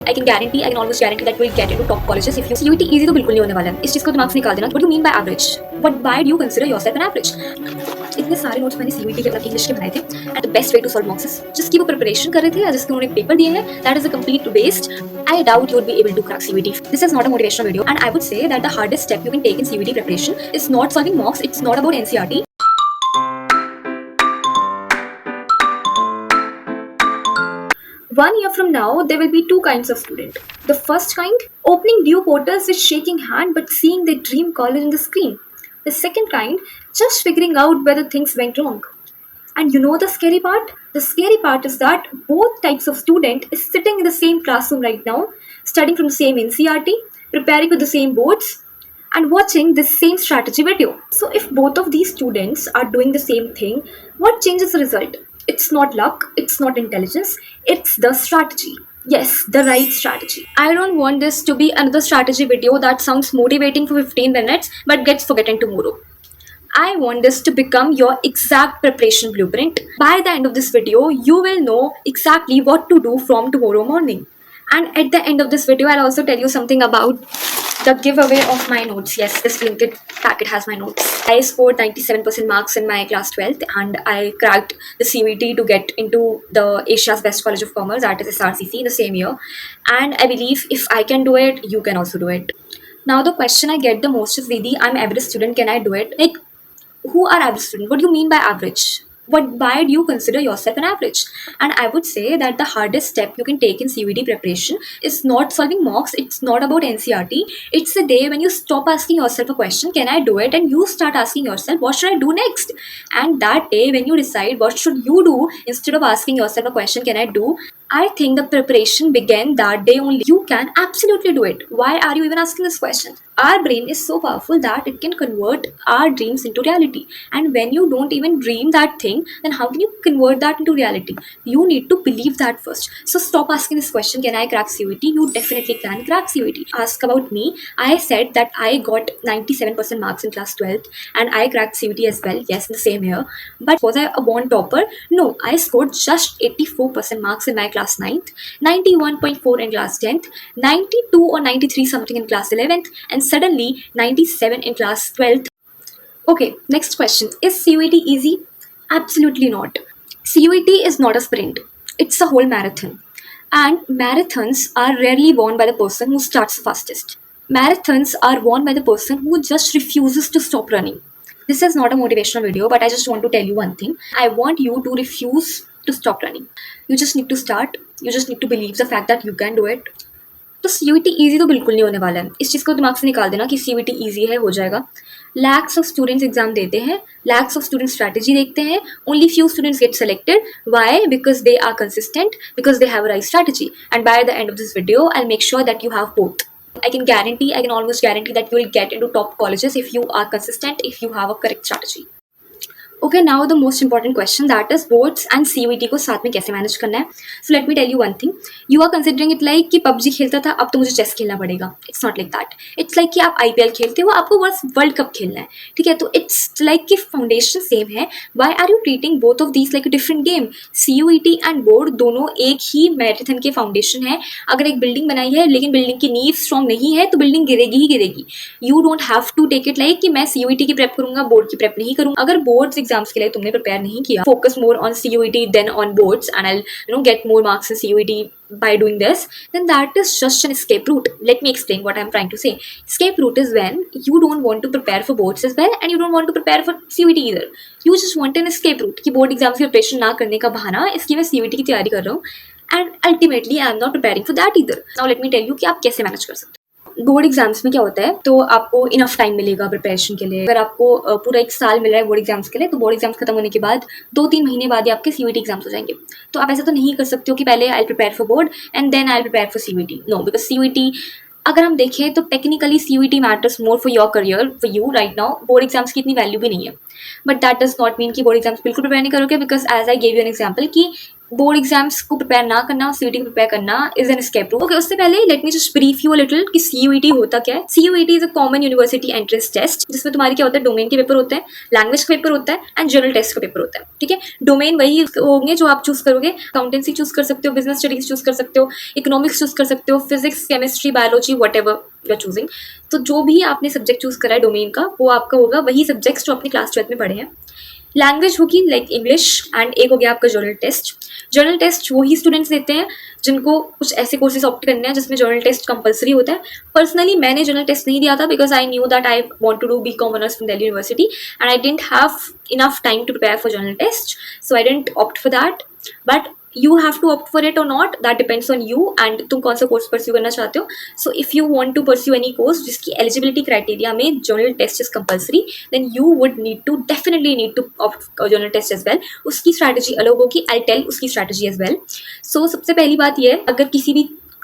I can guarantee, I can almost guarantee that we'll get into top colleges if you CUET easy तो बिल्कुल नहीं होने वाला है. इस चीज को दिमाग से निकाल देना. What do you mean by average? Why do you consider yourself an average? इतने सारे नोट्स मैंने CUET के मतलब इंग्लिश के बनाए थे and the best way to solve mocks is जिसकी वो प्रिपरेशन कर रहे थे या जिसके उन्होंने पेपर दिए हैं, that is a complete waste. I doubt you would be able to crack CUET. This is not a motivational video and I would say that the hardest step you can take in CUET preparation is not solving mocks. It's not about NCERT. One year from now, there will be two kinds of student. The first kind, opening due portals with shaking hand but seeing their dream college on the screen. The second kind, just figuring out whether things went wrong. And you know the scary part? The scary part is that both types of student is sitting in the same classroom right now, studying from the same NCERT, preparing with the same boards, and watching this same strategy video. So if both of these students are doing the same thing, what changes the result? It's not luck, it's not intelligence, it's the strategy. Yes, the right strategy. I don't want this to be another strategy video that sounds motivating for 15 minutes but gets forgotten tomorrow. I want this to become your exact preparation blueprint. By the end of this video, you will know exactly what to do from tomorrow morning. And at the end of this video, I'll also tell you something about the giveaway of my notes. Yes, this linked packet has my notes. I scored 97% marks in my class 12th and I cracked the CUET to get into the Asia's Best College of Commerce, that is SRCC, in the same year. And I believe if I can do it, you can also do it. Now the question I get the most is, Didi, I'm average student, can I do it? Like, who are average students? What do you mean by average? Why do you consider yourself an average? And I would say that the hardest step you can take in CUET preparation is not solving mocks. It's not about NCERT. It's the day when you stop asking yourself a question, can I do it? And you start asking yourself, what should I do next? And that day when you decide what should you do, instead of asking yourself a question, can I do? I think the preparation began that day only. You can absolutely do it. Why are you even asking this question? Our brain is so powerful that it can convert our dreams into reality. And when you don't even dream that thing, then how can you convert that into reality? You need to believe that first. So stop asking this question, can I crack CUET? You definitely can crack CUET. Ask about me. I said that I got 97% marks in class 12th and I cracked CUET as well. Yes, in the same year. But was I a born topper? No, I scored just 84% marks in my class 9th, 91.4 in class 10th, 92 or 93 something in class 11th, and suddenly 97 in class 12th. Okay, next question. Is CUET easy? Absolutely not. CUET is not a sprint. It's a whole marathon. And marathons are rarely won by the person who starts fastest. Marathons are won by the person who just refuses to stop running. This is not a motivational video, but I just want to tell you one thing. I want you to refuse to stop running. You just need to start. You just need to believe the fact that you can do it. तो CUET easy तो बिल्कुल नहीं होने वाला है. इस चीज़ को दिमाग से निकाल देना कि CUET ईजी है, हो जाएगा. लैक्स ऑफ स्टूडेंट्स एग्जाम देते हैं, लैक्स ऑफ स्टूडेंट्स स्ट्रैटेजी देखते हैं, only few students get selected. Why? Because they are consistent, because they have a right strategy. And by the end of this video I make sure that you have both. I can guarantee, I can almost guarantee that you will get into top colleges if you are consistent, if you have a correct strategy. Okay, now the most important question, that is boards and CUET को साथ में कैसे manage करना है. So let me tell you one thing. You are considering it like कि PUBG खेलता था, अब तो मुझे चेस खेलना पड़ेगा. It's not like that. It's like कि आप IPL खेलते हो, आपको बस वर्ल्ड कप खेलना है, ठीक है? तो it's like कि फाउंडेशन सेम है. Why are you treating both of these like a different game? CUET and board दोनों एक ही मैराथन के फाउंडेशन है. अगर एक बिल्डिंग बनाई है लेकिन बिल्डिंग की नींव स्ट्रॉन्ग नहीं है तो बिल्डिंग गिरेगी ही गिरेगी. You don't have to take it like कि मैं CUET की प्रेप करूंगा, बोर्ड की प्रेप नहीं करूंगा. अगर बोर्ड्स एग्जाम्स के लिए तुमने प्रिपेयर नहीं किया, focus more on CUET then on boards and I get more marks in CUET by doing this, then that is just an escape route. Let me explain what I'm trying to say. Escape route is when you don't want to prepare for boards as well and you don't want to prepare for CUET either. You just want an escape route कि board exams की preparation ना करने का बहाना इसकी मैं CUET की तैयारी कर रहा हूँ and ultimately I am not preparing for that either. Now let me tell you कि आप कैसे मैनेज कर सकते हो. बोर्ड एग्जाम्स में क्या होता है, तो आपको इनफ टाइम मिलेगा प्रिपरेशन के लिए. अगर आपको पूरा एक साल मिल रहा है बोर्ड एग्जाम्स के लिए, तो बोर्ड एग्जाम्स खत्म होने के बाद 2-3 महीने बाद ही आपके CUET एग्जाम्स हो जाएंगे. तो आप ऐसा तो नहीं कर सकते हो कि पहले I prepare for board and then I prepare for CUET. No, because CUET अगर हम देखें तो technically CUET matters more for your career, for you right now. Board exams की इतनी वैल्यू भी नहीं है, but that does not mean कि बोर्ड एग्जाम्स बिल्कुल प्रिपेयर नहीं करोगे, because as I gave you an example कि बोर्ड एग्जाम्स को प्रिपेयर ना करना, सीयूईटी को प्रिपेयर करना is an escape route. Okay, उससे पहले let me just brief you a little कि सीयूईटी होता क्या है। CUET is a common university entrance test, जिसमें तुम्हारे क्या होता है, डोमेन के पेपर होते हैं, लैंग्वेज का पेपर होता है एंड जनरल टेस्ट का पेपर होता है। ठीक है, डोमेन वही होंगे जो आप चूज करोगे, अकाउंटेंसी चूज कर सकते हो, बिजनेस स्टडीज चूज कर सकते हो, इकोनॉमिक्स चूज कर सकते हो, physics, chemistry, biology, whatever you are choosing. तो जो भी आपने सब्जेक्ट चूज करा है डोमेन का, वो आपका होगा वही सब्जेक्ट्स जो अपने क्लास 12 में पढ़े हैं। लैंग्वेज होगी लाइक इंग्लिश, एंड एक हो गया आपका जर्नल टेस्ट। जर्नल टेस्ट वही स्टूडेंट्स देते हैं जिनको कुछ ऐसे कोर्सेज ऑप्ट करने हैं जिसमें जर्नल टेस्ट कंपलसरी होता है। पर्सनली मैंने जर्नल टेस्ट नहीं दिया था because I knew that I want to do BCom honours from Delhi University and I didn't have enough time to prepare for journal test, so I didn't opt for that. But you have to opt for it or not, that depends on you and तुम कौन सा course pursue करना चाहते हो। So if you want to pursue any course जिसकी eligibility criteria में general test is compulsory, then you would need to definitely need to opt general test as well. उसकी strategy अलग होगी, आई टेल उसकी strategy as well. So सबसे पहली बात यह है, अगर किसी भी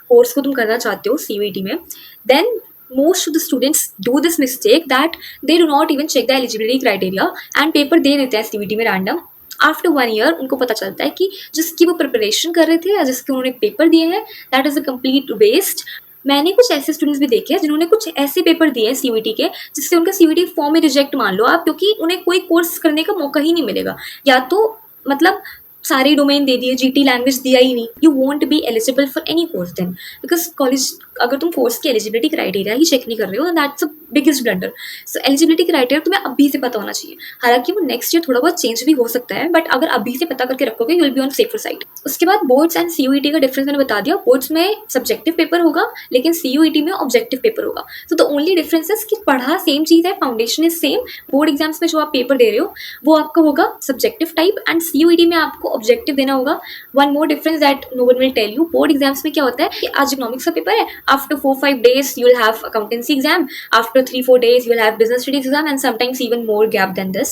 कोर्स को तुम करना चाहते हो सीयूईटी में, then most of the students do this mistake that they do not even check the eligibility criteria and paper दे देते हैं सीयूईटी में रैंडम। आफ्टर 1 ईयर उनको पता चलता है कि जिसकी वो प्रिपरेशन कर रहे थे या जिसके उन्होंने पेपर दिए हैं, that is a complete waste. मैंने कुछ ऐसे स्टूडेंट्स भी देखे हैं जिन्होंने कुछ ऐसे पेपर दिए हैं सीयूईटी के जिससे उनका सीयूईटी फॉर्म ही रिजेक्ट मान लो आप, क्योंकि उन्हें कोई कोर्स करने का मौका ही नहीं मिलेगा, या तो मतलब सारे डोमेन दे दिए, जीटी लैंग्वेज दिया ही नहीं, you won't be eligible for any course then, because college अगर तुम कोर्स की एलिजिबिलिटी क्राइटेरिया ही चेक नहीं कर रहे हो, that's a biggest blunder. So eligibility criteria तुम्हें अभी से पता होना चाहिए, हालांकि वो नेक्स्ट ईयर थोड़ा बहुत चेंज भी हो सकता है, बट अगर अभी से पता करके रखोगे you will be on safer side. उसके बाद बोर्ड्स एंड सीयूईटी का डिफरेंस मैंने बता दिया। बोर्ड्स में सब्जेक्टिव पेपर होगा लेकिन सीयूईटी में ऑब्जेक्टिव पेपर होगा। So the only difference is कि पढ़ा सेम चीज़ है, foundation is same. Board exams में जो आप पेपर दे रहे हो वो आपका होगा सब्जेक्टिव टाइप एंड सीयूईटी में आपको ऑब्जेक्टिव देना होगा। One more difference that no one will tell you, board exams में क्या होता है कि आज इकोनॉमिक्स का पेपर है, after 4-5 days you will have accountancy exam, after 3-4 days you will have business studies exam and sometimes even more gap than this.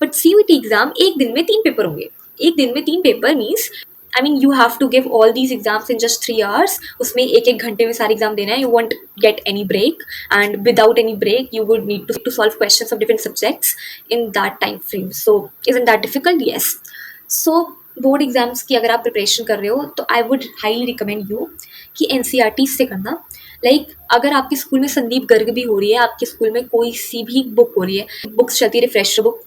But CUET exam एक दिन में 3 पेपर होंगे। एक दिन में 3 paper means I mean you have to give all these exams in just 3 hours. उसमें एक घंटे में सारे एग्जाम देना है, you won't get any break and without any break you would need to solve questions of different subjects in that time frame. So isn't that difficult? Yes. So board exams की अगर आप preparation कर रहे हो तो I would highly recommend you कि NCERT से करना। लाइक अगर आपके स्कूल में संदीप गर्ग भी हो रही है, आपके स्कूल में कोई सी भी बुक हो रही है, बुक्स चलती है रिफ्रेशर बुक,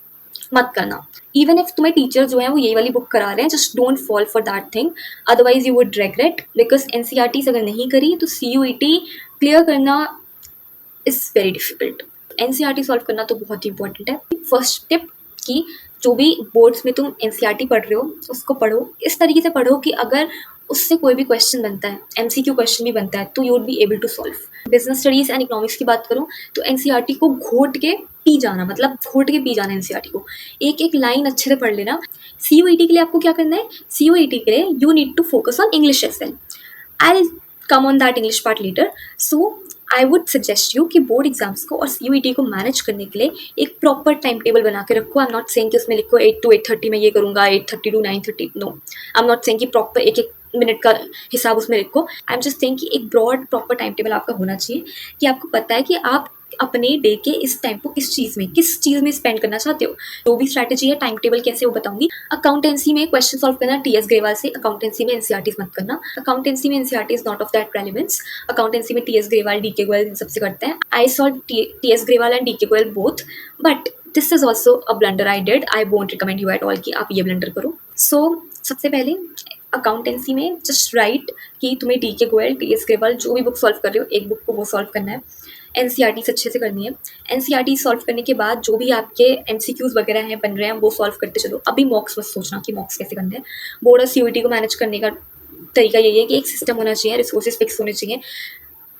मत करना। इवन इफ तुम्हें टीचर जो है वो यही वाली बुक करा रहे हैं, just don't fall for that thing, otherwise you would regret. Because NCERT अगर नहीं करी तो सीयूईटी क्लियर करना is very difficult. NCERT solve करना तो बहुत ही इंपॉर्टेंट है। फर्स्ट टिप कि जो भी बोर्ड्स में तुम एनसीईआरटी पढ़ रहे हो उसको पढ़ो इस तरीके से पढ़ो कि अगर उससे कोई भी क्वेश्चन बनता है, एमसीक्यू क्वेश्चन भी बनता है, तो you would be able to solve. Business studies and economics की बात करूँ तो एनसीईआरटी को घोट के पी जाना, मतलब घोट के पी जाना एनसीईआरटी को, एक एक लाइन अच्छे से पढ़ लेना। सीयूईटी के लिए आपको क्या करना है, सीयूईटी के लिए you need to focus on English as well. I will come on that English part later. So I would suggest you कि बोर्ड एग्जाम्स को और सीयूईटी को मैनेज करने के लिए एक प्रॉपर टाइम टेबल बना के रखो। आई एम नॉट सेइंग कि उसमें लिखो 8 to 8:30 में ये करूँगा, 8:30 to 9:30, no. I am not saying कि प्रॉपर एक एक मिनट का हिसाब उसमें लिखो। आई एम जस्ट सेइंग कि एक ब्रॉड प्रॉपर टाइम टेबल आपका होना चाहिए कि आपको पता है कि आप अपने डे के इस टाइम को किस चीज़ में स्पेंड करना चाहते हो। जो भी स्ट्रैटेजी है, टाइम टेबल कैसे वो बताऊंगी। अकाउंटेंसी में क्वेश्चन सॉल्व करना टीएस ग्रेवाल से, अकाउंटेंसी में एनसीईआरटी मत करना। अकाउंटेंसी में NCERT is not of that relevance. Accountancy में टीएस ग्रेवाल, डीके गोयल इन सबसे करते हैं। I solve TS Grewal and DK Goyal both, but this is also a blunder I did. I won't recommend you at all कि आप ये ब्लंडर करो। सो सबसे पहले अकाउंटेंसी में जस्ट राइट कि तुम्हें डीके गोयल, टीएस ग्रेवाल जो भी बुक सॉल्व कर रहे हो, एक बुक को वो सॉल्व करना है। एनसीईआरटी अच्छे से करनी है। एनसीईआरटी सॉल्व करने के बाद जो भी आपके एमसीक्यूज वगैरह हैं बन रहे हैं वो सॉल्व करते चलो। अभी मॉक्स मत सोचना कि मॉक्स कैसे करने हैं। बोर्ड और सीयूईटी को मैनेज करने का तरीका यही है कि एक सिस्टम होना चाहिए, रिसोर्सेज फिक्स होने चाहिए।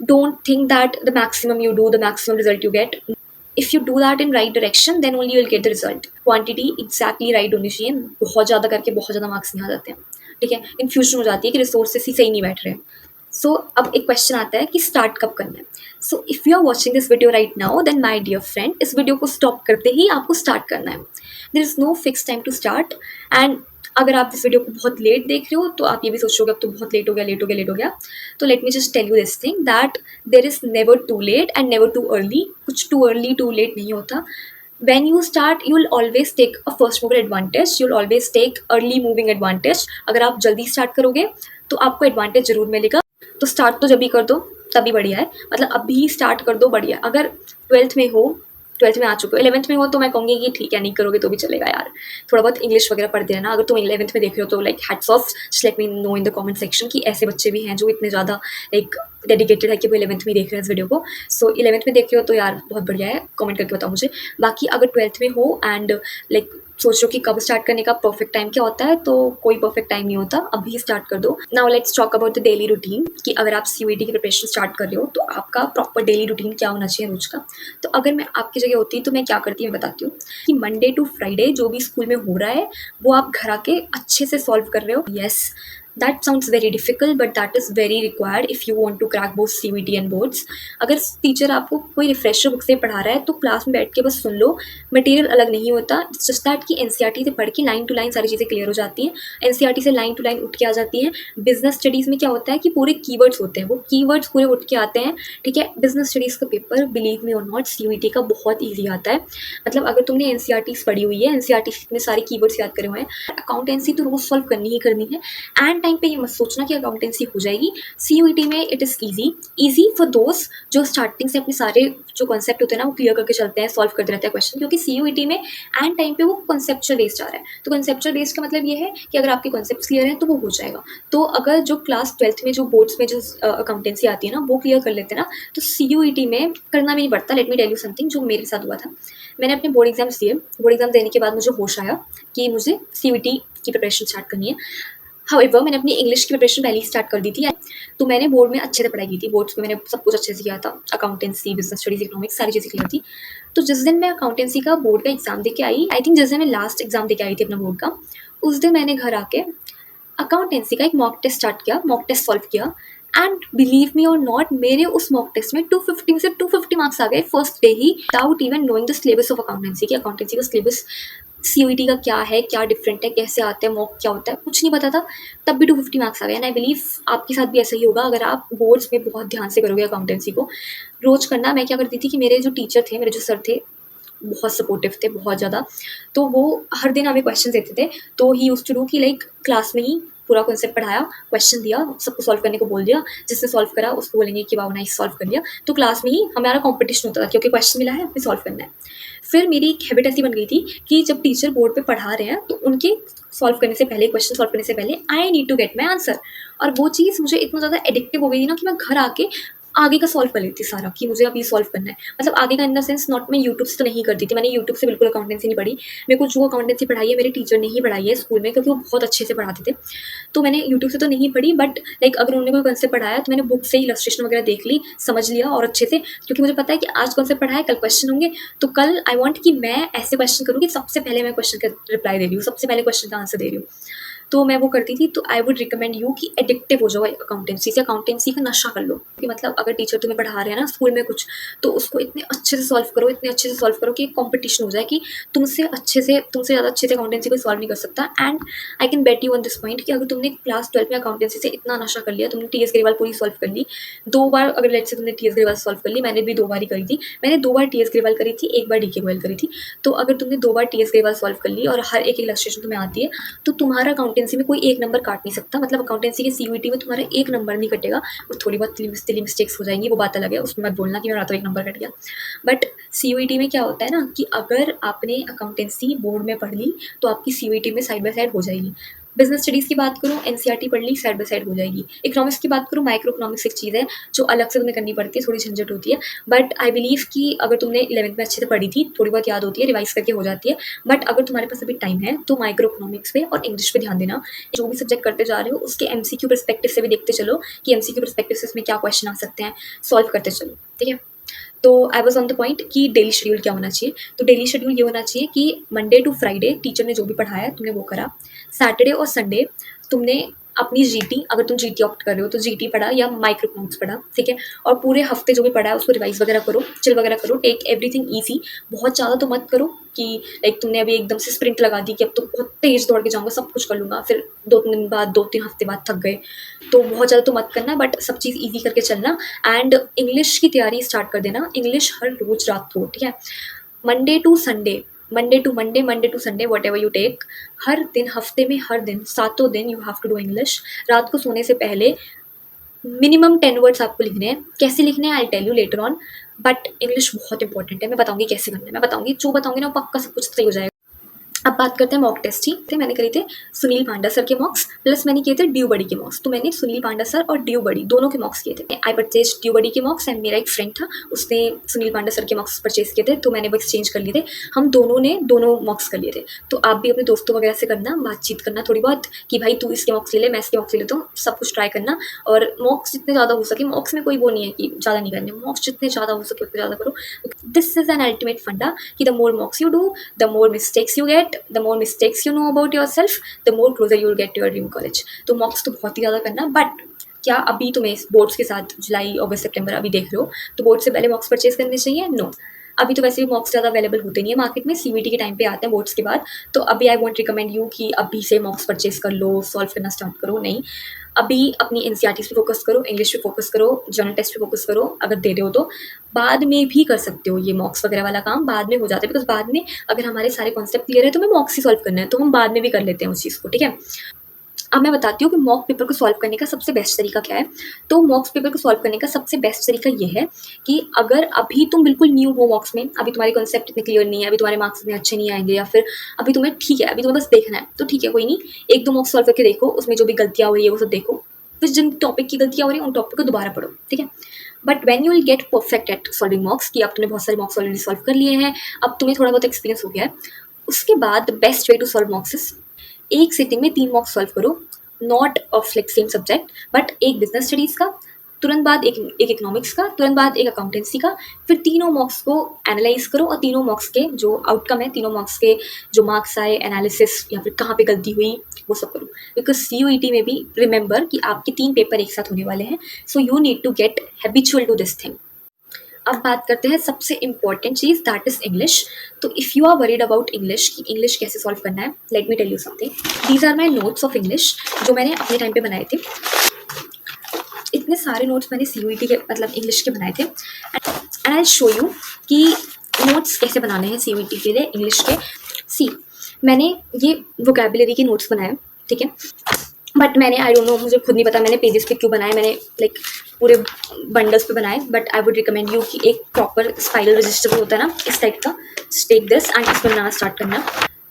Don't think that the maximum you do, the maximum result you get. If you do that in right direction then only you will get the result. Quantity exactly right होनी चाहिए। बहुत ज़्यादा करके बहुत ज़्यादा marks नहीं आ जाते हैं, ठीक है। इन्फ्यूजन हो जाती है कि रिसोर्सेज ही सही नहीं बैठ रहे हैं। सो अब एक क्वेश्चन आता है कि स्टार्ट कब करना है। So if you are watching this video right now then my dear friend, इस वीडियो को स्टॉप करते ही आपको स्टार्ट करना है। There is no fix time to start. And अगर आप इस वीडियो को बहुत लेट देख रहे हो तो आप ये भी सोचोगे अब तो बहुत लेट हो गया। तो let me just tell you this thing that there is never too late and never too early. कुछ टू अर्ली टू लेट नहीं होता। when you start you'll always take a first mover advantage, you'll always take early moving advantage. अगर आप जल्दी start करोगे तो आपको advantage जरूर मिलेगा। तो स्टार्ट तो जब भी कर दो तभी बढ़िया है, मतलब अभी स्टार्ट कर दो बढ़िया। अगर ट्वेल्थ में हो, ट्वेल्थ में आ चुके हो, इलेवंथ में हो तो मैं कहूँगी कि ठीक है नहीं करोगे तो भी चलेगा यार, थोड़ा बहुत इंग्लिश वगैरह पढ़ते रहना। अगर तुम इलेवंथ में देख रहे हो तो like hats off, just let me know in the comment section कि ऐसे बच्चे भी हैं जो इतने ज़्यादा लाइक डेडिकेटेड है कि वो इलेवंथ में देख रहे हैं इस वीडियो को। सो इलेवंथ में देख रहे हो तो यार बहुत बढ़िया है, कमेंट करके बताओ मुझे। बाकी अगर ट्वेल्थ में हो एंड लाइक सोच रहे हो कि कब स्टार्ट करने का परफेक्ट टाइम क्या होता है, तो कोई परफेक्ट टाइम नहीं होता, अभी स्टार्ट कर दो। Now let's talk about the daily routine कि अगर आप सीयूईटी की प्रिपरेशन स्टार्ट कर रहे हो तो आपका प्रॉपर डेली रूटीन क्या होना चाहिए रोज का। तो अगर मैं आपकी जगह होती तो मैं क्या करती मैं बताती हूँ कि मंडे टू फ्राइडे जो भी स्कूल में हो रहा है वो आप घर आके अच्छे से सॉल्व कर रहे हो। Yes, that sounds very difficult but that is very required if you want to crack both CUET and boards. अगर टीचर आपको कोई रिफ्रेशर बुक से पढ़ा रहा है तो क्लास में बैठ के बस सुन लो, मटेरियल अलग नहीं होता। इट्स जस्ट दैट कि एनसीईआरटी से पढ़ के लाइन टू लाइन सारी चीज़ें क्लियर हो जाती हैं, एनसीईआरटी से लाइन टू लाइन उठ के आ जाती हैं। बिजनेस स्टडीज़ में क्या होता है कि पूरे कीवर्ड्स होते हैं, वो कीवर्ड्स पूरे उठ के आते हैं, ठीक है। बिजनेस स्टडीज़ का पेपर बिलीव मी और नॉट सीयूईटी का बहुत ईजी आता है। मतलब अगर तुमने एनसीईआरटीज़ पढ़ी हुई है, एनसीईआरटी में सारे कीवर्ड्स याद करे हुए हैं, अकाउंटेंसी तो रोज़ सॉल्व करनी ही करनी है। एंड टाइम पे ये मत सोचना कि अकाउंटेंसी हो जाएगी। सीयूईटी में इट इज़ ईजी फॉर दोस्त जो स्टार्टिंग से अपने सारे जो कॉन्सेप्ट होते हैं ना वो क्लियर करके चलते हैं, सॉल्व करते रहते हैं क्वेश्चन, क्योंकि सीयूईटी में एंड टाइम पे वो कॉन्सेप्चुअल बेस्ड आ रहा है। तो कॉन्सेप्चुअल बेस्ड का मतलब ये है कि अगर आपके कॉन्सेप्ट क्लियर हैं तो वो हो जाएगा। तो अगर जो क्लास ट्वेल्थ में जो बोर्ड्स में जो अकाउंटेंसी आती है ना वो क्लियर कर लेते हैं ना, तो सीयूईटी में करना भी नहीं पड़ता। Let me tell you something जो मेरे साथ हुआ था। मैंने अपने बोर्ड एग्जाम्स दिए, बोर्ड एग्जाम देने के बाद मुझे होश आया कि मुझे सीयूईटी की प्रिपरेशन स्टार्ट करनी है। हाउएवर मैंने अपनी इंग्लिश की प्रिपरेशन पहले ही स्टार्ट कर दी थी, तो मैंने बोर्ड में अच्छे से पढ़ाई की थी। बोर्ड्स में मैंने सब कुछ अच्छे से किया था, अकाउंटेंसी, बिजनेस स्टडीज़, इकोनॉमिक्स सारी चीज़ें क्लियर थी। तो जिस दिन मैं अकाउंटेंसी का बोर्ड का एग्ज़ाम दे के आई, आई थिंक जिस दिन मैं लास्ट एग्ज़ाम दे के आई थी अपना बोर्ड का, उस दिन मैंने घर आके अकाउंटेंसी का एक मॉक टेस्ट स्टार्ट किया, मॉक टेस्ट सॉल्व किया। एंड बिलीव मी और नॉट, मेरे उस मॉक टेस्ट में 250 में से 250 मार्क्स आ गए first day he, without even knowing the syllabus of accountancy की। अकाउंटेंसी का सिलेबस सीयूईटी का क्या है, क्या डिफरेंट है, कैसे आते हैं, मॉक क्या होता है, कुछ नहीं पता था, तब भी 250 मार्क्स आ गए। एंड आई बिलीव आपके साथ भी ऐसा ही होगा अगर आप बोर्ड्स में बहुत ध्यान से करोगे अकाउंटेंसी को रोज करना। मैं क्या करती थी कि मेरे जो टीचर थे, मेरे जो सर थे, बहुत सपोर्टिव थे, बहुत ज़्यादा। तो वो हर दिन हमें क्वेश्चन देते थे, तो ही यूज्ड टू डू कि लाइक क्लास में ही पूरा कॉन्सेप्ट पढ़ाया, क्वेश्चन दिया, सबको सॉल्व करने को बोल दिया, जिसने सॉल्व करा उसको बोलेंगे कि वाह नाइस सॉल्व कर लिया। तो क्लास में ही हमारा कॉम्पिटिशन होता था क्योंकि क्वेश्चन मिला है, हमें सॉल्व करना है। फिर मेरी एक हैबिट ऐसी बन गई थी कि जब टीचर बोर्ड पे पढ़ा रहे हैं तो उनके सॉल्व करने से पहले, क्वेश्चन सॉल्व करने से पहले I need to get my answer. और वो चीज़ मुझे इतना ज़्यादा एडिक्टिव हो गई थी ना कि मैं घर आके आगे का सॉल्व कर लेती सारा कि मुझे अब ये सॉल्व करना है। मतलब आगे का इन द सेंस नॉट, मैं यूट्यूब से तो नहीं करती थी, मैंने यूट्यूब से बिल्कुल अकाउंटेंसी नहीं पढ़ी। मेरे को जो अकाउंटेंसी पढ़ाई है मेरे टीचर ने ही पढ़ाई है स्कूल में, क्योंकि वो बहुत अच्छे से पढ़ाते थे। तो मैंने यूट्यूब से तो नहीं पढ़ी, बट लाइक अगर उन्होंने कोई कॉन्सेप्ट पढ़ाया तो मैंने बुक से इलस्ट्रेशन वगैरह देख ली, समझ लिया और अच्छे से, क्योंकि मुझे पता है कि आज कॉन्सेप्ट पढ़ाया, कल क्वेश्चन होंगे, तो कल आई वॉन्ट कि मैं ऐसे क्वेश्चन करूँ कि सबसे पहले मैं क्वेश्चन का रिप्लाई दे रही हूँ, सबसे पहले क्वेश्चन का आंसर दे रही हूँ। तो मैं वो करती थी। तो आई वुड रिकमेंड यू कि एडिक्टिव हो जाओ अकाउंटेंसी से, अकाउंटेंसी का नशा कर लो कि मतलब अगर टीचर तुम्हें पढ़ा रहे हैं ना स्कूल में कुछ, तो उसको इतने अच्छे से सॉल्व करो, इतने अच्छे से सॉल्व करो कि एक कॉम्पिटिशन हो जाए कि तुमसे ज़्यादा अच्छे से अकाउंटेंसी को सॉल्व नहीं कर सकता। And I can bet you on this point कि अगर तुमने क्लास 12 में अकाउंटेंसी से इतना नशा कर लिया, तुमने टीएस ग्रेवाल पूरी सॉल्व कर ली 2 बार, अगर लेट से तुमने टीएस ग्रेवाल सॉल्व कर ली, मैंने भी 2 बार ही करी थी, मैंने 2 बार टीएस ग्रेवाल करी थी, 1 बार डीके गोयल करी थी। तो अगर तुमने 2 बार टीएस ग्रेवाल सॉल्व कर ली और हर एक इलस्ट्रेशन तुम्हें आती है, तो तुम्हारा अकाउंटेंसी में कोई एक नंबर काट नहीं सकता। मतलब अकाउंटेंसी के सीयूईटी में तुम्हारा एक नंबर नहीं कटेगा, और थोड़ी बहुत सिली मिस्टेक्स हो जाएंगी, वो बात अलग है, उसमें मत बोलना कि मेरा तो एक नंबर कट गया। बट सीयूईटी में क्या होता है ना कि अगर आपने अकाउंटेंसी बोर्ड में पढ़ ली तो आपकी सीयूईटी में साइड बाय साइड हो जाएगी। बिजनेस स्टडीज़ की बात करूँ, एनसीईआरटी पढ़ ली, साइड बाय साइड हो जाएगी। इकोनॉमिक्स की बात करूँ, माइक्रो इकोनॉमिक्स एक चीज़ है जो अलग से तुम्हें करनी पड़ती है, थोड़ी झंझट होती है। बट आई बिलीव कि अगर तुमने 11th में अच्छे से पढ़ी थी, थोड़ी बहुत याद होती है, रिवाइज करके हो जाती है। बट अगर तुम्हारे पास अभी टाइम है तो माइक्रो इकोनॉमिक्स पे और इंग्लिश पे ध्यान देना। जो भी सब्जेक्ट करते जा रहे हो उसके एमसीक्यू पर्सपेक्टिव से भी देखते चलो कि एमसीक्यू पर्सपेक्टिव से इसमें क्या क्वेश्चन आ सकते हैं, सॉल्व करते चलो, ठीक है। तो I was on the point कि डेली शेड्यूल क्या होना चाहिए। तो डेली शेड्यूल ये होना चाहिए कि मंडे टू फ्राइडे टीचर ने जो भी पढ़ाया तुमने वो करा। सैटरडे और संडे तुमने अपनी जीटी, अगर तुम जीटी ऑप्ट कर रहे हो तो जीटी पढ़ा या माइक्रो इकोनॉमिक्स पढ़ा, ठीक है। और पूरे हफ्ते जो भी पढ़ा है उसको रिवाइज वगैरह करो, चिल वगैरह करो, टेक एवरीथिंग ईजी। बहुत ज़्यादा तो मत करो कि लाइक तुमने अभी एकदम से स्प्रिंट लगा दी कि अब तो बहुत तेज़ दौड़ के जाऊँगा, सब कुछ कर लूँगा, फिर 2-3 दिन बाद, 2-3 हफ्ते बाद थक गए, तो बहुत ज़्यादा तो मत करना। बट सब चीज़ ईजी करके चलना। एंड इंग्लिश की तैयारी स्टार्ट कर देना। इंग्लिश हर रोज़ रात को, ठीक है। Monday to Sunday, Monday to Monday, Monday to Sunday, whatever you take, हर दिन, हफ्ते में हर दिन, सातों दिन you have to do English. रात को सोने से पहले मिनिमम 10 वर्ड्स आपको लिखने हैं। कैसे लिखने हैं I tell you later on, but English बहुत इंपॉर्टेंट है। मैं बताऊंगी कैसे करना है, मैं बताऊंगी, जो बताऊंगी ना वो पक्का सब कुछ सही हो जाएगा। अब बात करते हैं मॉक टेस्ट की। थे मैंने करे थे सुनील पांडा सर के मॉक्स, प्लस मैंने किए थे ड्यू बडी के मॉक्स। तो मैंने सुनील पांडा सर और ड्यू बडी दोनों के मॉक्स किए थे। आई परचेज ड्यू बडी के मॉक्स एंड मेरा एक फ्रेंड था, उसने सुनील पांडा सर के मॉक्स परचेज किए थे, तो मैंने वो एक्सचेंज कर लिए थे। हम दोनों ने दोनों मॉक्स कर लिए थे। तो आप भी अपने दोस्तों वगैरह से करना, बातचीत करना थोड़ी बहुत कि भाई तू इसके मॉक्स ले ले, मैं इसके मॉक्स ले लेता हूँ, सब कुछ ट्राई करना। और मॉक्स जितने ज़्यादा हो सके, मॉक्स में कोई वो नहीं है कि ज़्यादा नहीं करने, मॉक्स जितने ज़्यादा हो सके उतने ज़्यादा करो। दिस इज़ एन अल्टीमेट फंडा कि the more mocks you do, the more mistakes you get, the more mistakes you know about yourself, the more closer you will get to your dream college. तो mocks तो बहुत ही ज़्यादा करना। But क्या अभी तुम्हें बोर्ड्स के साथ जुलाई अगस्त सितंबर अभी देख रहे हो, तो बोर्ड से पहले मॉक्स परचेज करने चाहिए? नो, अभी तो वैसे भी मॉक्स ज़्यादा अवेलेबल होते नहीं है मार्केट में, सीवीटी के टाइम पे आते हैं बोर्ड्स के बाद। तो अभी आई वॉन्ट रिकमेंड यू कि अभी से मॉक्स परचेज कर लो, सॉल्व करना स्टार्ट करो। नहीं, अभी अपनी एनसीईआरटीज़ पे फोकस करो, इंग्लिश पे फोकस करो, जर्नल टेस्ट पे फोकस करो। अगर दे रहे हो तो बाद में भी कर सकते हो, ये मॉक्स वगैरह वाला काम बाद में हो जाता है। बिकॉज बाद में अगर हमारे सारे कॉन्सेप्ट क्लियर है तो हमें मॉक्स ही सॉल्व करना है, तो हम बाद में भी कर लेते हैं उस चीज़ को, ठीक है। अब मैं बताती हूँ कि मॉक पेपर को सॉल्व करने का सबसे बेस्ट तरीका क्या है। तो मॉक्स पेपर को सॉल्व करने का सबसे बेस्ट तरीका ये है कि अगर अभी तुम बिल्कुल न्यू हो मॉक्स में, अभी तुम्हारे कॉन्सेप्ट इतने क्लियर नहीं है, अभी तुम्हारे मार्क्स इतने अच्छे नहीं आएंगे, या फिर अभी तुम्हें ठीक है, अभी तुम्हें बस देखना है, तो ठीक है, कोई नहीं, एक दो मॉक्स सॉल्व करके देखो, उसमें जो भी गलतियाँ हो रही है वो सब देखो, फिर जिन टॉपिक की गलतियाँ हो रही है उन टॉपिक को दोबारा पढ़ो, ठीक है। But when you will gate perfect eight solving मॉक्स, कि अब तुमने बहुत सारे मॉक्स ऑलरेडी सॉल्व कर लिए हैं, अब तुम्हें थोड़ा बहुत एक्सपीरियंस हो गया है, उसके बाद the best way to solve mocks is एक सिटिंग में 3 मॉक्स सॉल्व करो, not of like same subject, but एक बिजनेस स्टडीज़ का, तुरंत बाद एक इकोनॉमिक्स का, तुरंत बाद एक अकाउंटेंसी का, फिर तीनों मॉक्स को एनालाइज करो और तीनों मॉक्स के जो आउटकम है, तीनों मॉक्स के जो मार्क्स आए, एनालिसिस या फिर कहाँ पे गलती हुई, वो सब करो। बिकॉज सीयूईटी में भी रिमेंबर कि आपके 3 पेपर एक साथ होने वाले हैं, so you need to get habitual to this thing. अब बात करते हैं सबसे इम्पॉर्टेंट चीज़, दैट इज़ इंग्लिश। तो if you are worried about English कि इंग्लिश कैसे सॉल्व करना है, let me tell you something. These are my notes of English जो मैंने अपने टाइम पे बनाए थे। इतने सारे नोट्स मैंने सीयूईटी के मतलब इंग्लिश के बनाए थे, एंड आई शो यू कि नोट्स कैसे बनाने हैं सीयूईटी के लिए इंग्लिश के। सी, मैंने ये वोकैबुलरी के नोट्स बनाए, ठीक है, बट मैंने आई डोंट नो, मुझे खुद नहीं पता मैंने पेजेस पे क्यों बनाए, मैंने लाइक पूरे बंडल्स पे बनाए। But I would recommend you कि एक प्रॉपर स्पाइरल रजिस्टर होता है ना, इस टाइप का, टेक दिस एंड इसमें बनाना स्टार्ट करना।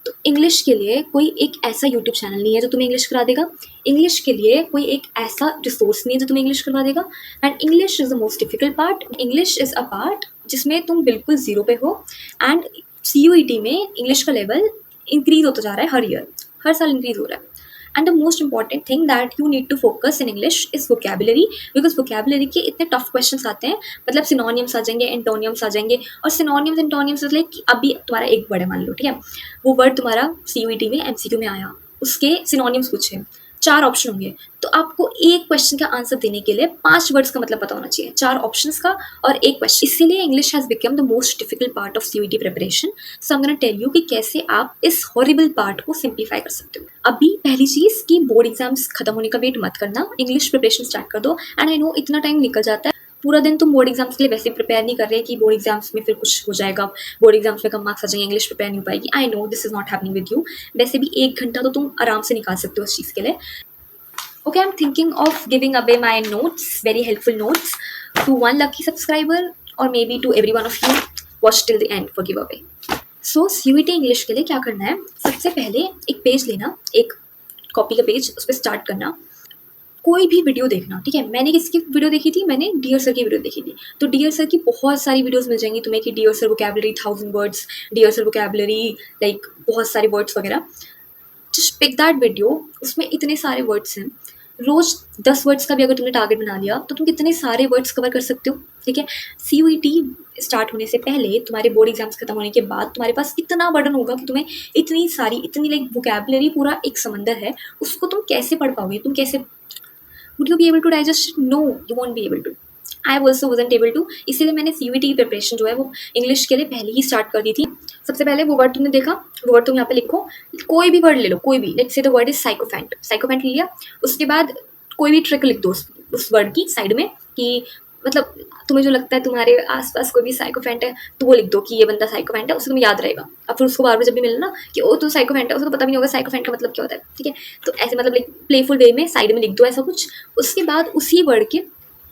तो इंग्लिश के लिए कोई एक ऐसा यूट्यूब चैनल नहीं है जो तुम्हें इंग्लिश करा देगा, इंग्लिश के लिए कोई एक ऐसा रिसोर्स नहीं है जो तुम्हें इंग्लिश करवा देगा। And English is the most difficult part, English is a part जिसमें तुम बिल्कुल ज़ीरो पे हो, एंड सीयूईटी में इंग्लिश का लेवल इंक्रीज होता जा रहा है हर ईयर, हर साल इंक्रीज हो रहा है। And the most important thing that you need to focus in English is vocabulary, because vocabulary के इतने टफ क्वेश्चंस आते हैं, मतलब सिनोनियम्स आ जाएंगे, एंटोनियम्स आ जाएंगे, और सिनोनियम्स एंटोनियम्स लाइक अभी तुम्हारा एक वर्ड है मान लो, ठीक है, वो वर्ड तुम्हारा सीयूईटी में एमसीक्यू में आया, उसके सिनोनियम्स पूछे, 4 ऑप्शन होंगे, तो आपको एक क्वेश्चन का आंसर देने के लिए 5 वर्ड्स का मतलब पता होना चाहिए, 4 ऑप्शंस का और एक क्वेश्चन। इसीलिए English has become the most difficult part of CUET preparation. So I am gonna tell you कि कैसे आप इस हॉरिबल पार्ट को सिंप्लीफाई कर सकते हो। अभी पहली चीज़ कि बोर्ड एग्जाम्स खत्म होने का वेट मत करना, इंग्लिश प्रिपरेशन स्टार्ट कर दो। एंड आई नो इतना टाइम निकल जाता है, पूरा दिन तुम बोर्ड एग्जाम्स के लिए वैसे प्रिपेयर नहीं कर रहे कि बोर्ड एग्जाम्स में फिर कुछ हो जाएगा, बोर्ड एग्जाम्स में कम मार्क्स आ जाएंगे, इंग्लिश प्रिपेयर नहीं हो पाएगी। I know this is not happening with you, वैसे भी 1 घंटा तो तुम आराम से निकाल सकते हो उस चीज़ के लिए। Okay, I'm thinking of giving away my notes, very helpful notes, to one lucky subscriber or maybe to every one of you. Watch till the end for giveaway. So CUET English के लिए क्या करना है, सबसे पहले एक page लेना, एक कॉपी का पेज, उस पर स्टार्ट करना, कोई भी वीडियो देखना, ठीक है। मैंने किसकी वीडियो देखी थी, मैंने डियर सर की वीडियो देखी थी। तो डियर सर की बहुत सारी वीडियोस मिल जाएंगी तुम्हें कि dear sir vocabulary 1000 words, dear sir vocabulary like बहुत सारे वर्ड्स वगैरह। जस्ट पिक दैट वीडियो, उसमें इतने सारे वर्ड्स हैं, रोज़ 10 वर्ड्स का भी अगर तुमने टारगेट बना लिया तो तुम कितने सारे वर्ड्स कवर कर सकते हो, ठीक है। सीयूईटी स्टार्ट होने से पहले, तुम्हारे बोर्ड एग्जाम्स खत्म होने के बाद तुम्हारे पास इतना बर्डन होगा कि तुम्हें इतनी लाइक वोकैबुलरी, पूरा एक समंदर है, उसको तुम कैसे पढ़ पाओगे, तुम कैसे, would you be able to digest? No, you won't be able to. I also wasn't able to, इसीलिए मैंने सीयूईटी की प्रिपरेशन जो है वो इंग्लिश के लिए पहले ही स्टार्ट कर दी थी। सबसे पहले वो वर्ड तुमने देखा, वो वर्ड तुम यहाँ पे लिखो, कोई भी वर्ड ले लो, कोई भी, let's say the word is sycophant, sycophant ले लिया। उसके बाद कोई भी ट्रिक लिख दो उस वर्ड की साइड में कि मतलब तुम्हें जो लगता है तुम्हारे आसपास कोई भी साइकोफेंट है तो वो लिख दो कि ये बंदा साइकोफेंट है, उससे तुम्हें याद रहेगा। अब फिर उसको बार बार जब भी मिले ना कि ओ तू साइकोफेंट है, उसको तो पता भी नहीं होगा साइकोफेंट का मतलब क्या होता है, ठीक है। तो ऐसे मतलब लाइक प्लेफुल वे में साइड में लिख दो ऐसा कुछ। उसके बाद उसी वर्ड के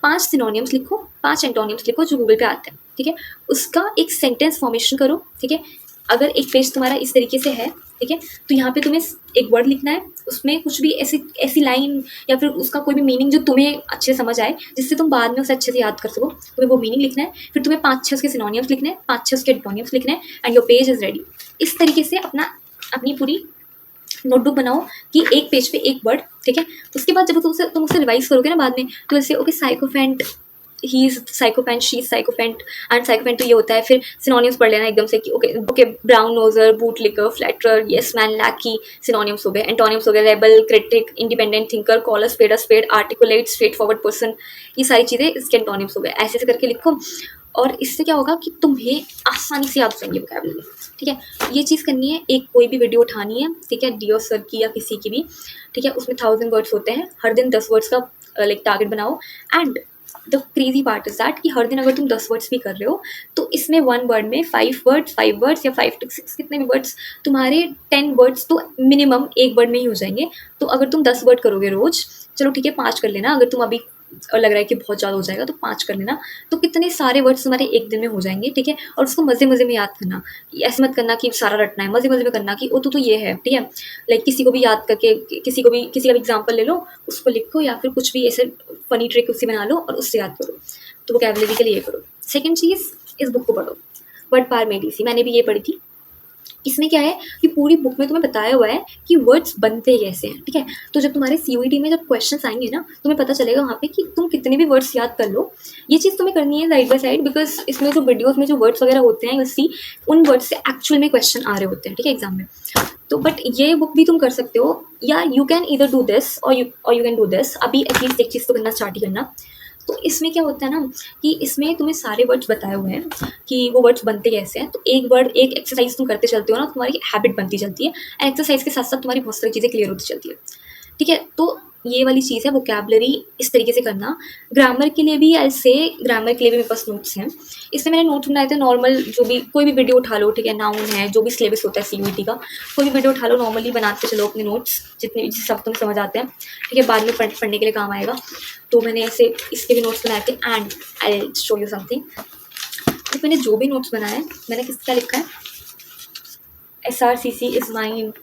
5 सिनोनिम्स लिखो, 5 एंटोनिम्स लिखो जो गूगल पे आते हैं, ठीक है। उसका एक सेंटेंस फॉर्मेशन करो, ठीक है। अगर एक पेज तुम्हारा इस तरीके से है, ठीक है, तो यहाँ पे तुम्हें एक वर्ड लिखना है, उसमें कुछ भी ऐसी ऐसी लाइन या फिर उसका कोई भी मीनिंग जो तुम्हें अच्छे से समझ आए, जिससे तुम बाद में उसे अच्छे से याद कर सको, तुम्हें वो मीनिंग लिखना है। फिर तुम्हें 5-6 उसके सिनोनिम्स लिखने हैं, 5-6 उसके एंटोनिम्स लिखने हैं, and your page is ready. इस तरीके से अपनी पूरी नोटबुक बनाओ कि एक पेज पे एक वर्ड, ठीक है। उसके बाद जब तुम उसे रिवाइज करोगे ना बाद में, तो जैसे okay sycophant, he is sycophant, she is sycophant, and sycophant तो ये होता है। फिर सिनोनिम्स पढ़ लेना एकदम से कि okay okay brown noser, boot licker, flatterer, yes man, lackey, synonyms हो गए। एंटोनिम्स हो गए rebel, critic, independent thinker, caller, spade, articulate, straightforward person. ये सारी चीज़ें इसके एंटोनिम्स हो गए। ऐसे ऐसे करके लिखो, और इससे क्या होगा कि तुम्हें आसानी से याद रहेंगे वोकैबुलरी, ठीक है। ये चीज़ करनी है, एक कोई भी वीडियो उठानी है, ठीक है, डियो सर की या किसी की भी, ठीक है। उसमें 1000 वर्ड्स होते हैं, हर दिन 10 वर्ड्स का लाइक टारगेट बनाओ। And the crazy part is that कि हर दिन अगर तुम 10 वर्ड्स भी कर रहे हो, तो इसमें 1 वर्ड में 5 वर्ड्स या 5 to 6 कितने भी वर्ड्स, तुम्हारे 10 वर्ड्स तो मिनिमम एक वर्ड में ही हो जाएंगे। तो अगर तुम 10 वर्ड करोगे रोज, चलो ठीक है 5 कर लेना, अगर तुम अभी लग रहा है कि बहुत ज़्यादा हो जाएगा तो 5 कर लेना, तो कितने सारे वर्ड्स तुम्हारे एक दिन में हो जाएंगे, ठीक है। और उसको मज़े मज़े में याद करना, ऐसे मत करना कि सारा रटना है, मज़े मज़े में करना कि ओ तो ये है, ठीक है। लाइक किसी को भी याद करके, किसी का भी एग्जाम्पल ले लो, उसको लिखो, या फिर कुछ भी ऐसे फनी ट्रिक उससे बना लो और उससे याद करो। तो वोकैबुलरी के लिए ये करो। सेकेंड चीज़, इस बुक को पढ़ो, वर्ड पार मेडी सी, मैंने भी ये पढ़ी थी। इसमें क्या है कि पूरी बुक में तुम्हें बताया हुआ है कि वर्ड्स बनते कैसे हैं, ठीक है। तो जब तुम्हारे सीयूईटी में जब क्वेश्चंस आएंगे ना, तुम्हें पता चलेगा वहाँ पे कि तुम कितने भी वर्ड्स याद कर लो, ये चीज़ तुम्हें करनी है साइड बाय साइड, बिकॉज इसमें जो वीडियोस में जो वर्ड्स वगैरह होते हैं उसी उन वर्ड्स से एक्चुअल में क्वेश्चन आ रहे होते हैं, ठीक है, एग्जाम में। तो बट ये बुक भी तुम कर सकते हो, या you can either do this और यू कैन डू दिस। अभी एटलीस्ट एक चीज़ तो करना स्टार्ट ही करना। तो इसमें क्या होता है ना कि इसमें तुम्हें सारे वर्ड्स बताए हुए हैं कि वो वर्ड्स बनते कैसे हैं। तो एक एक्सरसाइज तुम करते चलते हो ना, तुम्हारी हैबिट बनती चलती है, एंड एक्सरसाइज के साथ साथ तुम्हारी बहुत सारी चीज़ें क्लियर होती चलती है, ठीक है। तो ये वाली चीज़ है वोकैबुलरी इस तरीके से करना। ग्रामर के लिए भी ऐसे, ग्रामर के लिए भी मेरे पास नोट्स हैं। इसमें मैंने नोट्स बनाए थे नॉर्मल, जो भी कोई भी वीडियो उठा लो, ठीक है, नाउन है, जो भी सिलेबस होता है सीयूईटी का, कोई भी वीडियो उठा लो, नॉर्मली बनाते चलो अपने नोट्स, जितने जिस सब तुम्हें समझ आते हैं, ठीक है, बाद में पढ़ने के लिए काम आएगा। तो मैंने ऐसे इसके भी नोट्स बनाए थे, and I show you something. तो मैंने जो भी नोट्स बनाए हैं, मैंने किसका लिखा है, SRCC is mind,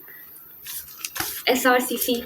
SRCC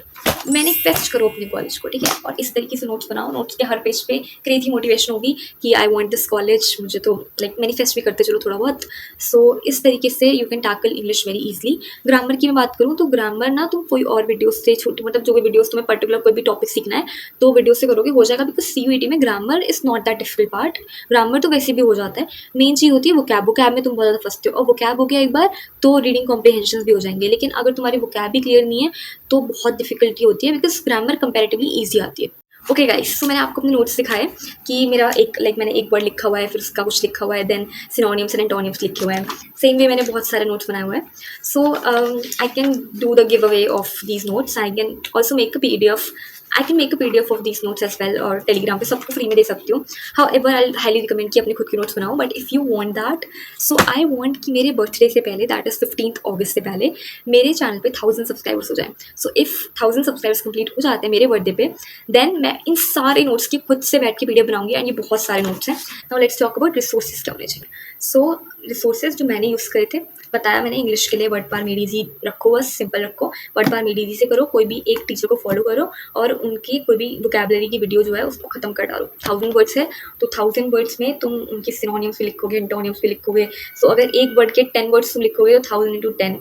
manifest करो अपने कॉलेज को, ठीक है। और इस तरीके से नोट्स बनाओ, नोट्स के हर पेज पे क्रेजी मोटिवेशन होगी कि आई वांट दिस कॉलेज, मुझे तो लाइक मैनिफेस्ट भी करते चलो थोड़ा बहुत। सो इस तरीके से you can tackle English very easily. Grammar की मैं बात करूँ तो ग्रामर ना तुम कोई और वीडियोस से, छोटी मतलब जो भी वीडियोस तुम्हें पर्टिकुलर कोई भी टॉपिक सीखना है तो वीडियो से करोगे हो जाएगा, बिकॉज सीयूईटी में grammar is not that difficult part. Grammar तो वैसे भी हो जाता है, मेन चीज़ होती है वोकैब। वोकैब में तुम बहुत ज़्यादा फंसते हो, और वोकैब हो गया एक बार तो रीडिंग कॉम्प्रिहेंशन भी हो जाएंगे। लेकिन अगर तुम्हारी वोकैब भी क्लियर नहीं है तो बहुत डिफिकल्टी होती है, बिकॉज ग्रामर कंपैरेटिवली ईजी आती है। ओके गाइस, तो मैंने आपको अपने नोट्स दिखाए कि मेरा एक मैंने एक वर्ड लिखा हुआ है, फिर उसका कुछ लिखा हुआ है, देन सिनोनिम्स एंड एंटोनिम्स लिखे हुए हैं। सेम वे मैंने बहुत सारे नोट्स बनाए हुए हैं। So I can do the give away of these notes. I can also make a PDF, I can make a PDF of these notes as well, और टेलीग्राम पे सबको फ्री में दे सकती हूँ। However I highly recommend कि अपने खुद के नोट्स बनाओ, but if you want that, so I want कि मेरे बर्थडे से पहले, दैट इज़ 15 अगस्त से पहले, मेरे चैनल पे 1000 सब्सक्राइबर्स हो जाए। सो इफ़ 1000 सब्सक्राइबर्स कंप्लीट हो जाते हैं मेरे बर्थडे पे, देन मैं इन सारे नोट्स की खुद से बैठ के PDF बनाऊंगी, एंड ये बहुत सारे नोट्स हैं। Now let's talk about resources क्या होने चाहिए। सो रिसोर्सेज जो मैंने यूज़ करे थे, बताया मैंने, इंग्लिश के लिए वर्ड पार मेड इजी रखो, बस सिंपल रखो, वर्ड पार मेड इजी से करो, कोई भी एक टीचर को फॉलो करो और उनकी कोई भी वोकैबुलरी की वीडियो जो है उसको खत्म कर डालो। 1000 वर्ड्स है तो 1000 वर्ड्स में तुम उनके सिनोनिम्स भी लिखोगे, एंटोनिम्स भी लिखोगे। सो अगर एक वर्ड के 10 वर्ड्स तुम लिखोगे तो 1000 into 10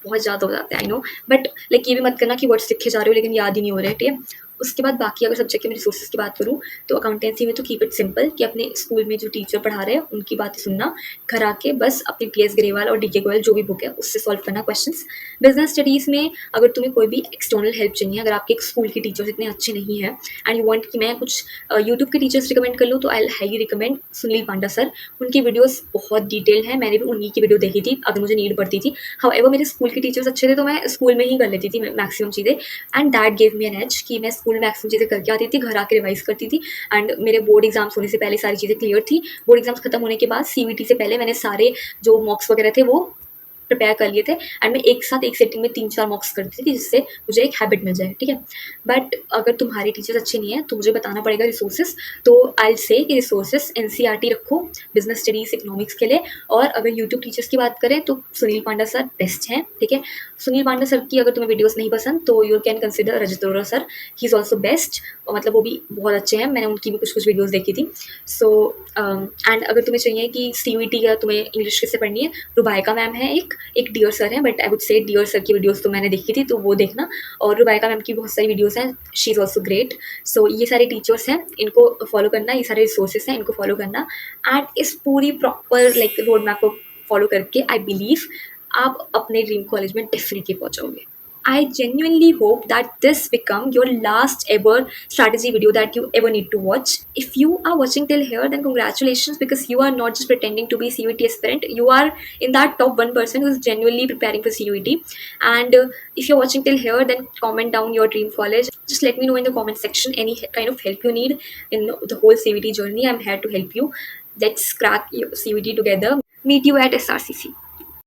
बहुत ज़्यादा हो जाता है, आई नो, बट लाइक ये भी मत करना कि वर्ड्स लिखे जा रहे हो लेकिन याद ही नहीं हो रहे, ठीक है। उसके बाद बाकी अगर सब्जेक्ट के मैं रिसोर्सेज की बात करूँ तो अकाउंटेंसी में तो कीप इट सिंपल, कि अपने स्कूल में जो टीचर पढ़ा रहे हैं उनकी बातें सुनना, घर आके बस अपनी PS ग्रेवाल और DK गोयल जो भी बुक है उससे सॉल्व करना क्वेश्चंस। बिजनेस स्टडीज़ में अगर तुम्हें कोई भी एक्सटर्नल हेल्प चाहिए, अगर आपके स्कूल के टीचर्स इतने अच्छे नहीं हैं एंड यू वांट कि मैं कुछ यूट्यूब के टीचर्स रिकमेंड कर लूँ, तो आई हाईली रिकमेंड सुनील पांडा सर। उनकी वीडियोज़ बहुत डिटेल है, मैंने भी उन्हीं की वीडियो देखी थी अगर मुझे नीड पड़ती थी। हाउएवर मेरे स्कूल के टीचर्स अच्छे थे तो मैं स्कूल में ही कर लेती थी मैक्सिमम चीज़ें, and that gave me an edge कि मैं स्कूल स्कूल में मैक्सिमम चीज़ें करके आती थी, घर आके रिवाइज़ करती थी एंड मेरे बोर्ड एग्ज़ाम्स होने से पहले सारी चीज़ें क्लियर थी। बोर्ड एग्ज़ाम्स खत्म होने के बाद सीयूईटी से पहले मैंने सारे जो मॉक्स वगैरह थे वो प्रिपेयर कर लिए थे एंड मैं एक साथ एक सेटिंग में 3-4 मॉक्स करती थी जिससे मुझे एक हैबिट मिल जाए, ठीक है। बट अगर तुम्हारे टीचर्स अच्छे नहीं हैं तो मुझे बताना पड़ेगा रिसोर्सेज। तो आई से कि रिसोर्सेज एनसीईआरटी रखो बिजनेस स्टडीज इकोनॉमिक्स के लिए। और अगर यूट्यूब टीचर्स की बात करें तो सुनील पांडा सर बेस्ट हैं, ठीक है। सुनील पांडा सर की अगर तुम्हें वीडियोस नहीं पसंद तो you can consider Rajat Arora sir, he is also best. और मतलब वो भी बहुत अच्छे हैं, मैंने उनकी भी कुछ कुछ वीडियोज़ देखी थी। सो एंड अगर तुम्हें चाहिए कि सीयूईटी या तुम्हें इंग्लिश किससे पढ़नी है, रुबायका मैम है, एक डियर सर है, but I would say dear sir की वीडियोस तो मैंने देखी थी तो वो देखना। और रुबायका मैम की बहुत सारी वीडियोस हैं, शी इज़ ऑल्सो ग्रेट। सो ये सारे टीचर्स हैं, इनको फॉलो करना, ये सारे रिसोर्सेज हैं, इनको फॉलो करना एंड इस पूरी प्रॉपर लाइक रोड मैप को फॉलो करके आई बिलीव आप अपने ड्रीम कॉलेज में definitely पहुँचोगे। I genuinely hope that this become your last ever strategy video that you ever need to watch. If you are watching till here, then congratulations, because you are not just pretending to be CUET aspirant. You are in that top 1% who is genuinely preparing for CUET. And if you're watching till here, then comment down your dream college. Just let me know in the comment section any kind of help you need in the whole CUET journey. I'm here to help you. Let's crack your CUET together. Meet you at SRCC.